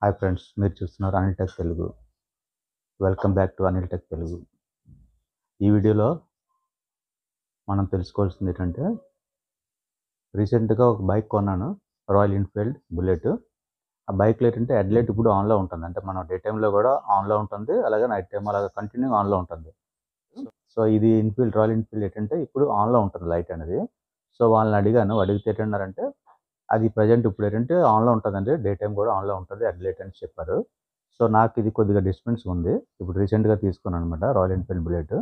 Hi friends, మీరు చూస్తున్నారు Anil tech Telugu. Welcome back to Anil tech Telugu. ఈ వీడియోలో మనం తెలుసుకోవాల్సింది ఏంటంటే, రీసెంట్గా ఒక బైక్ కొన్నాను, రాయల్ ఎన్ఫీల్డ్ బుల్లెట్. ఆ బైక్లో ఏంటంటే హెడ్లైట్ ఇప్పుడు ఆన్లో ఉంటుంది, అంటే మనం డే టైంలో కూడా ఆన్లో ఉంటుంది, అలాగే నైట్ టైం అలాగే కంటిన్యూ ఆన్లో ఉంటుంది. సో ఇది రాయల్ ఎన్ఫీల్డ్ ఏంటంటే ఇప్పుడు ఆన్లో ఉంటుంది లైట్ అనేది. సో వాళ్ళని అడిగాను, అడిగితే ఏంటన్నారంటే అది ప్రజెంట్ ఇప్పుడు ఏంటంటే ఆన్లో ఉంటుందండి, డే టైం కూడా ఆన్లో ఉంటుంది హెడ్లైట్ అని చెప్పారు. సో నాకు ఇది కొద్దిగా డిస్టర్బెన్స్ ఉంది. ఇప్పుడు రీసెంట్గా తీసుకున్నాను అనమాట రాయల్ ఎన్ఫీల్డ్ బుల్లెట్.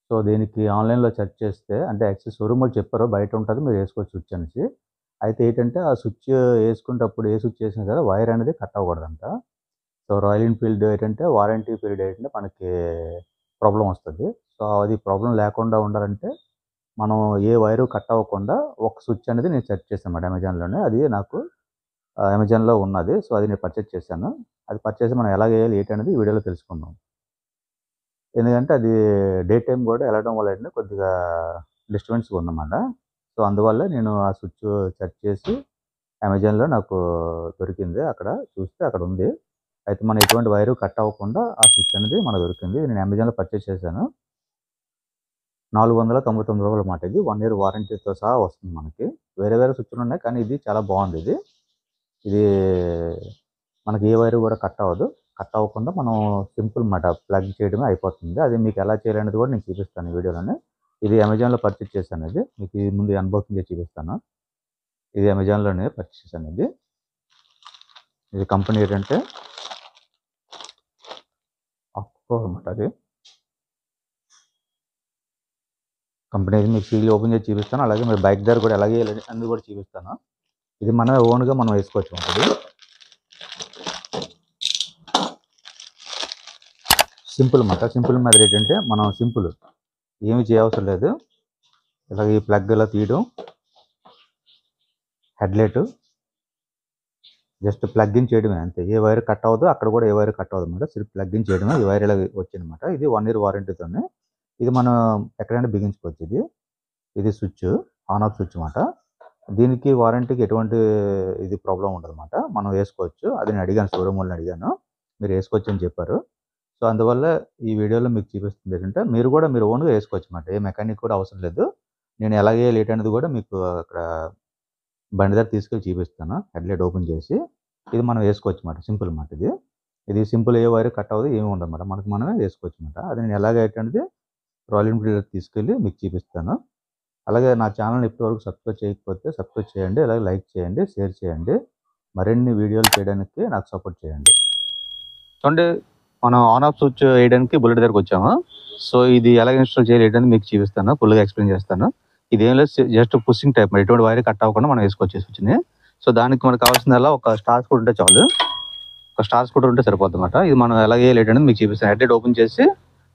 సో దీనికి ఆన్లైన్లో సెర్చ్ చేస్తే, అంటే యాక్చువల్ షోరూమ్ వాళ్ళు చెప్పారు బయట ఉంటుంది, మీరు వేసుకోవచ్చు స్విచ్ అనేసి. అయితే ఏంటంటే ఆ స్విచ్ వేసుకునేటప్పుడు ఏ స్విచ్ వేసినా సరే వైర్ అనేది కట్ అవ్వకూడదంట. సో రాయల్ ఎన్ఫీల్డ్ ఏంటంటే వారంటీ పీరియడ్ ఏంటంటే మనకి ప్రాబ్లం వస్తుంది. సో అది ప్రాబ్లం లేకుండా ఉండాలంటే మనం ఏ వైరు కట్ అవ్వకుండా ఒక స్విచ్ అనేది నేను సెర్చ్ చేశాను అన్నమాట అమెజాన్లోనే. అది నాకు అమెజాన్లో ఉన్నది. సో అది నేను పర్చేస్ చేశాను. అది పర్చేస్ మనం ఎలా చేయాలి ఏంటి అనేది ఈ వీడియోలో తెలుసుకుందాం. ఎందుకంటే అది డే టైం కూడా వెళ్ళడం వల్ల ఏంటంటే కొద్దిగా డిస్టర్బెన్స్గా ఉందన్నమాట. సో అందువల్ల నేను ఆ స్విచ్ సెర్చ్ చేసి అమెజాన్లో నాకు దొరికింది. అక్కడ చూస్తే అక్కడ ఉంది. అయితే మనం ఎటువంటి వైరు కట్ అవ్వకుండా ఆ స్విచ్ అనేది మనకు దొరికింది. నేను అమెజాన్లో పర్చేస్ చేశాను. $499 అన్నమాట. ఇది 1 ఇయర్ వారంటీతో సహా వస్తుంది మనకి. వేరే వేరే స్విచ్లు ఉన్నాయి, కానీ ఇది చాలా బాగుంది. ఇది మనకి ఏ వైరు కూడా కట్ అవ్వదు. కట్ అవ్వకుండా మనం సింపుల్ మాట ప్లగ్ చేయడమే అయిపోతుంది. అది మీకు ఎలా చేయాలనేది కూడా నేను చూపిస్తాను ఈ వీడియోలోనే. ఇది అమెజాన్లో పర్చేస్ చేశాను. ఇది మీకు ముందు అన్బాక్సింగ్ చేసి చూపిస్తాను. ఇది అమెజాన్లోనే పర్చేస్ చేశాను. ఇది కంపెనీ ఏంటంటే అప్రో అనమాట. అది కంపెనీ మీకు సీల్ ఓపెన్ చేసి చూపిస్తాను. అలాగే మీరు బైక్ దగ్గర కూడా ఎలాగే అనేది కూడా చూపిస్తాను. ఇది మనమే ఓన్గా మనం వేసుకోవచ్చు ఉంటుంది. సింపుల్ అన్నమాట. సింపుల్ మీద ఏంటంటే మనం సింపుల్ ఏమి చేయవసరం లేదు. ఇలాగ ఈ ప్లగ్ ఇలా తీయడం, హెడ్లైట్ జస్ట్ ప్లగ్ ఇన్ చేయడమే అంతే. ఏ వైర్ కట్ అవ్వదు, అక్కడ కూడా ఏ వైర్ కట్ అవ్వదు అనమాట. సిర్ఫ్ ప్లగ్ ఇన్ చేయడమే. ఈ వైర్ ఇలా వచ్చిందన్నమాట. ఇది 1 ఇయర్ వారంటీతోనే. ఇది మనం ఎక్కడైనా బిగించుకోవచ్చు. ఇది స్విచ్, ఆన్ ఆఫ్ స్విచ్ అన్నమాట. దీనికి వారంటీకి ఎటువంటి ఇది ప్రాబ్లం ఉండదు అన్నమాట. మనం వేసుకోవచ్చు. అది నేను అడిగాను, షోరూమ్ వాళ్ళని అడిగాను, మీరు వేసుకోవచ్చు అని చెప్పారు. సో అందువల్ల ఈ వీడియోలో మీకు చూపిస్తుంది ఏంటంటే మీరు ఓన్గా వేసుకోవచ్చు అన్నమాట. ఏ మెకానిక్ కూడా అవసరం లేదు. నేను ఎలాగే లేట్ అనేది కూడా మీకు అక్కడ బండి దగ్గర తీసుకెళ్ళి చూపిస్తాను. హెడ్లైట్ ఓపెన్ చేసి ఇది మనం వేసుకోవచ్చు అన్నమాట. సింపుల్ అన్నమాట. ఇది సింపుల్, ఏ వైర్ కట్ అవ్వదు, ఏమి ఉండదు అన్నమాట. మనమే వేసుకోవచ్చు అన్నమాట. అది నేను ఎలాగైతే రాయల్ ఎన్ఫీల్డ్ తీసుకెళ్ళి మీకు చూపిస్తాను. అలాగే నా ఛానల్ని ఇప్పటివరకు సబ్స్క్రైబ్ చేయకపోతే సబ్స్క్రైబ్ చేయండి. అలాగే లైక్ చేయండి, షేర్ చేయండి. మరిన్ని వీడియోలు చేయడానికి నాకు సపోర్ట్ చేయండి. చూడండి, మనం ఆన్ ఆఫ్ స్విచ్ వేయడానికి బుల్లెట్ దగ్గరకు వచ్చాము. సో ఇది ఎలా ఇన్స్టాల్ చేయాలి మీకు చూపిస్తాను, ఫుల్గా ఎక్స్ప్లెయిన్ చేస్తాను. ఇది ఏం లేదు, జస్ట్ పుషింగ్ టైప్, ఎటువంటి వైర్ కట్ అవ్వకుండా మనం వేసుకోవచ్చు స్విచ్ని. సో దానికి మనకు కావాల్సిందల్లా ఒక స్టార్ స్క్రూ ఉంటే చాలు. ఒక స్టార్ స్క్రూ ఉంటే సరిపోతుంది అనమాట. ఇది మనం ఎలా వేయాలి అనేది మీకు చూపిస్తాను. హెడ్లైట్ ఓపెన్ చేసి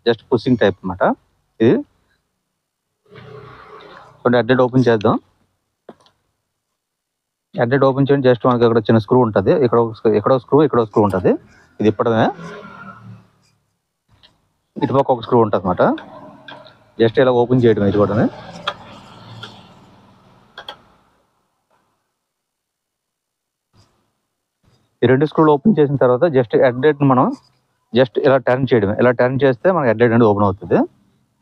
జస్ట్ పుషింగ్ టైప్ అనమాట. ఇది హెడ్లైట్ ఓపెన్ చేద్దాం. హెడ్లైట్ ఓపెన్ చేయండి. జస్ట్ మనకి ఇక్కడ చిన్న స్క్రూ ఉంటుంది, ఇక్కడ స్క్రూ ఉంటుంది. ఇది ఇప్పడమే ఇటుపక్క ఒక స్క్రూ ఉంటుంది అనమాట. జస్ట్ ఇలా ఓపెన్ చేయడం. ఇది కూడా ఈ రెండు స్క్రూలు ఓపెన్ చేసిన తర్వాత జస్ట్ హెడ్లైట్ని మనం జస్ట్ ఇలా టర్న్ చేయడమే. ఇలా టర్న్ చేస్తే మనకి హెడ్లైట్ అనేది ఓపెన్ అవుతుంది.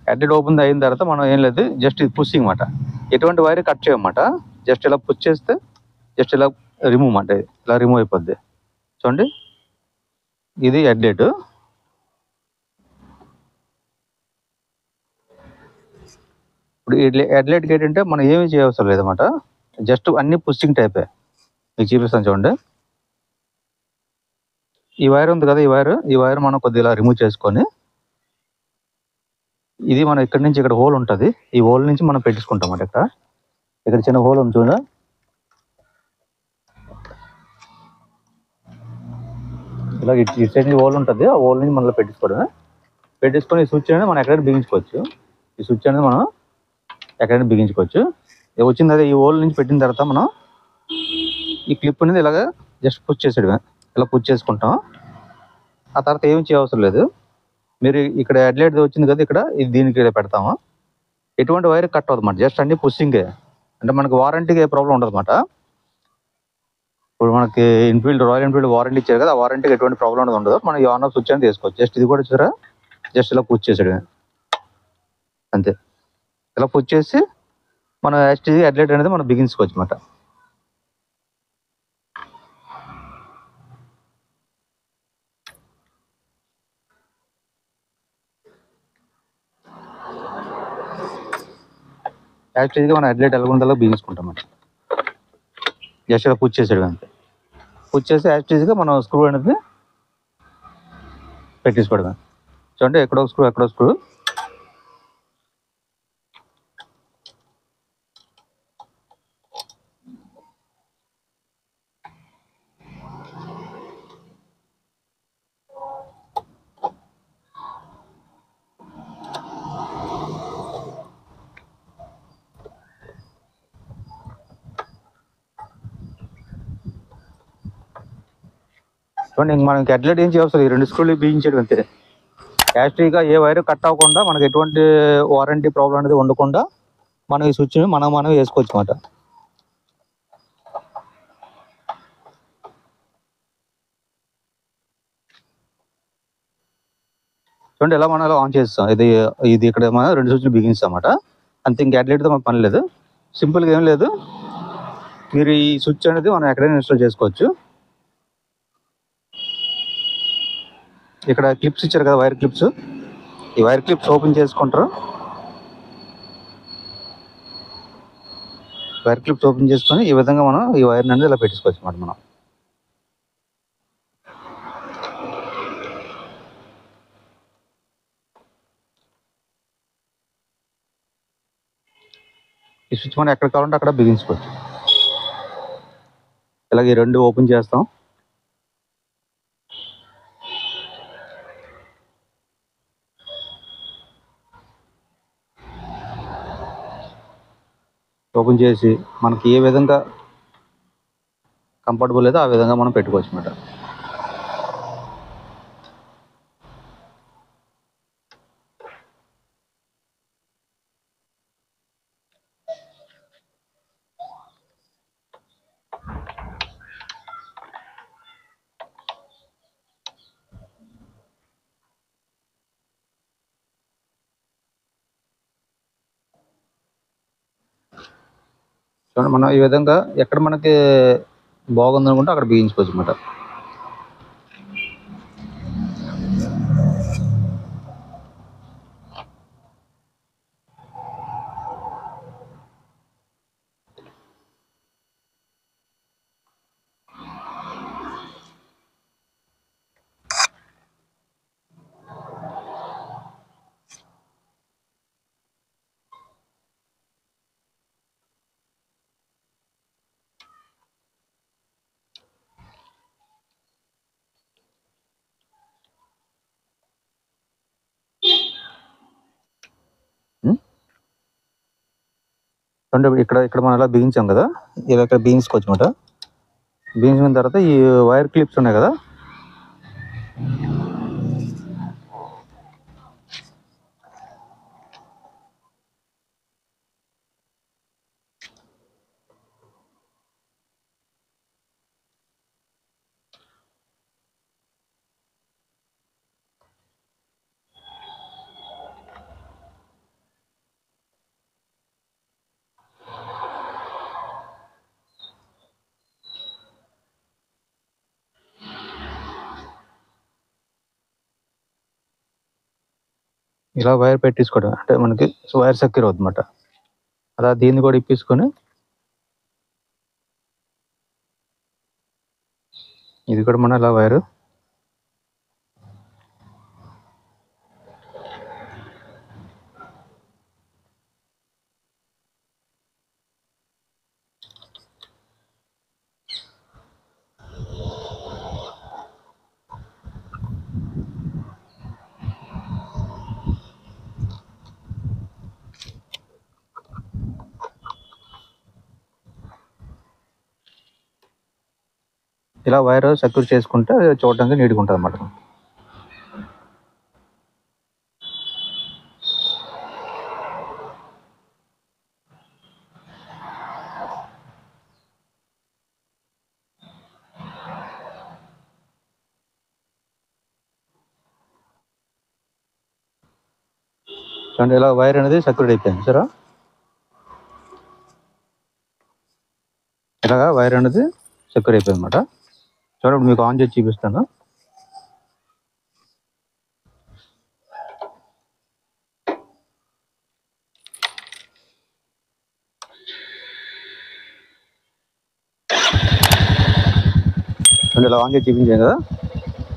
హెడ్లైట్ ఓపెన్ అయిన తర్వాత మనం ఏం లేదు, జస్ట్ ఇది పుషింగ్ అన్నమాట. ఎటువంటి వైర్ కట్ చేయమన్నమాట. జస్ట్ ఇలా పుష్ చేస్తే జస్ట్ ఇలా రిమూవ్ అన్నమాట. ఇలా రిమూవ్ అయిపోద్ది. చూడండి, ఇది హెడ్లైట్. ఇప్పుడు హెడ్లైట్కి ఏంటంటే మనం ఏమీ చేయవసరం లేదన్నమాట. జస్ట్ అన్ని పుషింగ్ టైపే. మీకు చూపిస్తాను చూడండి. ఈ వైర్ ఉంది కదా, ఈ వైర్ మనం కొద్దిగా రిమూవ్ చేసుకొని, ఇది మనం ఇక్కడ నుంచి ఇక్కడ హోల్ ఉంటుంది, ఈ హోల్ నుంచి మనం పెట్టించుకుంటాం అన్నమాట. ఇక్కడ చిన్న హోల్ ఉంది చూడ, ఇలా ఇటు సైడ్ హోల్ ఉంటుంది. ఆ హోల్ నుంచి మనం పెట్టించుకొని ఈ స్విచ్ అనేది మనం ఎక్కడైనా బిగించుకోవచ్చు. ఈ స్విచ్ అనేది మనం ఎక్కడైనా బిగించుకోవచ్చు. వచ్చింది అదే, ఈ హోల్ నుంచి పెట్టిన తర్వాత మనం ఈ క్లిప్ అనేది ఇలాగ జస్ట్ పుష్ చేసేయడమే. ఇలా పుష్ చేసుకుంటాం. ఆ తర్వాత ఏమి చేయవసరం లేదు. మీరు ఇక్కడ హెడ్లైట్ వచ్చింది కదా, ఇక్కడ ఇది దీనికి పెడతాము. ఎటువంటి వైర్ కట్ అవ్వదు అన్నమాట. జస్ట్ అన్ని పుషింగే, అంటే మనకు వారంటీకి ఏ ప్రాబ్లం ఉండదు అన్నమాట. ఇప్పుడు మనకి రాయల్ ఎన్ఫీల్డ్ వారంటీ ఇచ్చారు కదా, ఆ వారంటీకి ఎటువంటి ప్రాబ్లం అనేది ఉండదు. మనం ఈ ఆన్ ఆఫ్ స్విచ్ అని తీసుకోవచ్చు. జస్ట్ ఇది కూడా చూసారా, జస్ట్ ఇలా పుష్ చేసాడు అంతే. ఇలా పుష్ చేసి మనం యాక్చువల్గా హెడ్లైట్ అనేది మనం బిగించుకోవచ్చు అనమాట. యాక్చువల్గా మనం హెడ్లైట్ ఎలా ఉండాలో బిగించుకుంటాం అన్నమాట. జస్ట్ ఇలా పుష్ చేసాడు అంతే. పుష్ చేసి యాక్చువల్గా మనం స్క్రూ అనేది పెట్టేసుకోవడం. చూడండి, ఎక్కడో స్క్రూ చూడండి. ఇంక మనకి హెడ్లైట్ ఏం చేయవసరం, ఈ 2 స్క్రూలు బిగించడం అంతే. యాక్చువల్గా ఏ వైర్ కట్ అవ్వకుండా, మనకి ఎటువంటి వారంటీ ప్రాబ్లం అనేది ఉండకుండా మనం ఈ స్విచ్ని మనం వేసుకోవచ్చు అన్నమాట. చూడండి, ఎలా మనం ఆన్ చేస్తాం. ఇది ఇక్కడ మనం 2 స్విచ్లు బిగిస్తాం అన్నమాట. అంతే, ఇంక హెడ్లైట్తో మన పని లేదు. సింపుల్గా ఏం లేదు, మీరు ఈ స్విచ్ అనేది మనం ఎక్కడైనా ఇన్స్టాల్ చేసుకోవచ్చు. ఇక్కడ క్లిప్స్ ఇచ్చారు కదా, వైర్ క్లిప్స్. ఈ వైర్ క్లిప్స్ ఓపెన్ చేసుకుంటారు. వైర్ క్లిప్స్ ఓపెన్ చేసుకొని ఈ విధంగా మనం ఈ వైర్ అనేది ఇలా పెట్టుకోవచ్చు అన్నమాట. మనం ఈ స్విచ్ మనం ఎక్కడ కావాలంటే అక్కడ బిగించుకోవచ్చు. ఇలాగే 2 ఓపెన్ చేస్తాం. ఓపెన్ చేసి మనకి ఏ విధంగా కంఫర్టబుల్ లేదో ఆ విధంగా మనం పెట్టుకోవచ్చు అన్నమాట. చూడండి, మనం ఈ విధంగా ఎక్కడ మనకి బాగుంది అనుకుంటే అక్కడ బిగించుకోవచ్చు అన్నమాట. అంటే ఇక్కడ మనం ఇలా బిగించాం కదా, ఇలా ఇక్కడ బిగించుకోవచ్చు అన్నమాట. బిగించిన తర్వాత ఈ వైర్ క్లిప్స్ ఉన్నాయి కదా, ఇలా వైర్ పెట్టించుకోవడం అంటే మనకి వైర్ సెక్యూర్ అవుతుంది అన్నమాట. అలా దీన్ని కూడా ఇప్పించుకొని ఇది కూడా మనం ఇలా వైరు ఇలా వైర్ సెక్యూర్ చేసుకుంటే చూడడానికి నీట్గా ఉంటుంది అన్నమాట. చూడండి ఇలా వైర్ అనేది సెక్యూర్ అయిపోయింది సరే. ఇలాగా వైర్ అనేది సెక్యూర్ అయిపోయింది అనమాట. చూడండి మీకు ఆన్ చేసి చూపిస్తాను. ఇలా ఆన్ చేసి చూపించాను కదా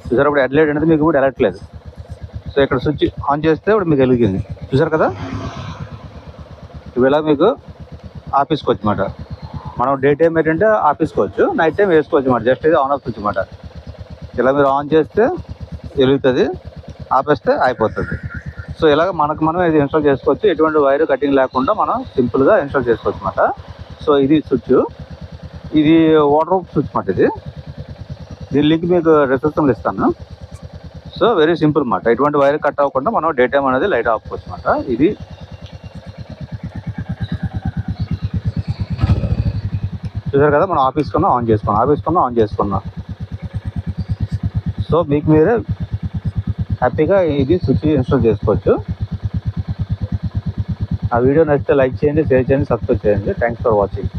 చూసారు. ఇప్పుడు హెడ్ లైట్ అనేది మీకు కూడా వెళ్ళట్లేదు. సో ఇక్కడ స్విచ్ ఆన్ చేస్తే ఇప్పుడు మీకు వెలిగింది చూసారు కదా. ఇవి ఇలా మీకు ఆపేసుకోవచ్చు అన్నమాట. మనం డే టైం ఏంటంటే ఆపేసుకోవచ్చు, నైట్ టైం వేసుకోవచ్చు అన్నమాట. జస్ట్ ఇది ఆన్ ఆఫ్ స్విచ్ అన్నమాట. ఇలా మీరు ఆన్ చేస్తే వెలుగుతుంది, ఆపేస్తే అయిపోతుంది. సో ఇలాగ మనకు మనం ఇది ఇన్స్టాల్ చేసుకోవచ్చు. ఎటువంటి వైర్ కటింగ్ లేకుండా మనం సింపుల్గా ఇన్స్టాల్ చేసుకోవచ్చు అన్నమాట. సో ఇది స్విచ్, ఇది వాటర్ స్విచ్ అన్నమాట. ఇది దీని లింక్ మీకు డిస్క్రిప్షన్లో ఇస్తాను. సో వెరీ సింపుల్ అన్నమాట. ఎటువంటి వైర్ కట్ అవ్వకుండా మనం డే టైం అనేది లైట్ ఆపుకోవచ్చు అన్నమాట. ఇది చూసారు కదా, మనం ఆపేసుకున్నాం ఆన్ చేసుకున్నాం. సో మీకు మీరే హ్యాపీగా ఇది స్విచ్ ఇన్స్టాల్ చేసుకోవచ్చు. ఆ వీడియో నచ్చితే లైక్ చేయండి, షేర్ చేయండి, సబ్స్క్రైబ్ చేయండి. Thanks for watching.